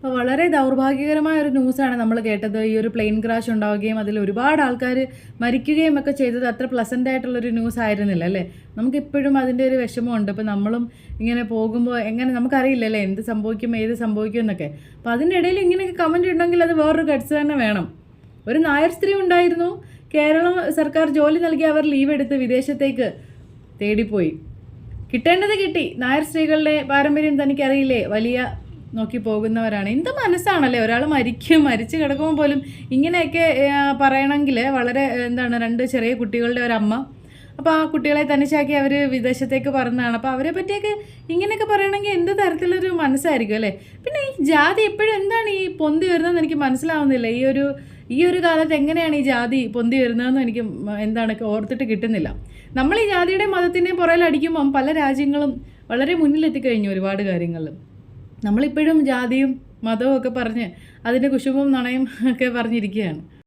അപ്പോൾ വളരെ ദൗർഭാഗ്യകരമായ ഒരു ന്യൂസാണ് നമ്മൾ കേട്ടത്. ഈ ഒരു പ്ലെയിൻ ക്രാഷ് ഉണ്ടാവുകയും അതിൽ ഒരുപാട് ആൾക്കാർ മരിക്കുകയും ഒക്കെ ചെയ്തത് അത്ര പ്ലസൻ്റ് ആയിട്ടുള്ളൊരു ന്യൂസ് ആയിരുന്നില്ല അല്ലേ. നമുക്കിപ്പോഴും അതിൻ്റെ ഒരു വിഷമമുണ്ട്. ഇപ്പോൾ നമ്മളും ഇങ്ങനെ പോകുമ്പോൾ എങ്ങനെ നമുക്കറിയില്ലല്ലേ എന്ത് സംഭവിക്കും ഏത് സംഭവിക്കും എന്നൊക്കെ. അപ്പോൾ അതിൻ്റെ ഇടയിൽ ഇങ്ങനെയൊക്കെ കമൻറ്റ് ഉണ്ടെങ്കിൽ അത് വേറൊരു ഗട്സ് തന്നെ വേണം. ഒരു നായർ സ്ത്രീ ഉണ്ടായിരുന്നു, കേരളം സർക്കാർ ജോലി നൽകി അവർ ലീവ് എടുത്ത് വിദേശത്തേക്ക് തേടിപ്പോയി. കിട്ടേണ്ടത് കിട്ടി. നായർ സ്ത്രീകളുടെ പാരമ്പര്യം തനിക്കറിയില്ലേ, വലിയ നോക്കി പോകുന്നവരാണ്. എന്ത് മനസ്സാണല്ലേ, ഒരാൾ മരിച്ച് കിടക്കുമ്പോൾ പോലും ഇങ്ങനെയൊക്കെ പറയണമെങ്കിൽ വളരെ രണ്ട് ചെറിയ കുട്ടികളുടെ ഒരമ്മ. അപ്പോൾ ആ കുട്ടികളെ തനിച്ചാക്കി അവർ വിദേശത്തേക്ക് പറഞ്ഞതാണ്. അപ്പോൾ അവരെ പറ്റിയൊക്കെ ഇങ്ങനെയൊക്കെ പറയണമെങ്കിൽ എന്ത് തരത്തിലൊരു മനസ്സായിരിക്കും അല്ലേ. പിന്നെ ഈ ജാതി എപ്പോഴും എന്താണ് ഈ പൊന്തി വരുന്നതെന്ന് എനിക്ക് മനസ്സിലാവുന്നില്ല. ഈ ഒരു കാലത്ത് എങ്ങനെയാണ് ഈ ജാതി പൊന്തി വരുന്നതെന്ന് എനിക്ക് ഓർത്തിട്ട് കിട്ടുന്നില്ല. നമ്മൾ ഈ ജാതിയുടെ മതത്തിൻ്റെയും പുറകിൽ അടിക്കുമ്പം പല രാജ്യങ്ങളും വളരെ മുന്നിലെത്തിക്കഴിഞ്ഞു ഒരുപാട് കാര്യങ്ങളിൽ. നമ്മളിപ്പോഴും ജാതിയും മതവും ഒക്കെ പറഞ്ഞ് അതിൻ്റെ കുശുമ്പും നുണയും ഒക്കെ പറഞ്ഞിരിക്കുകയാണ്.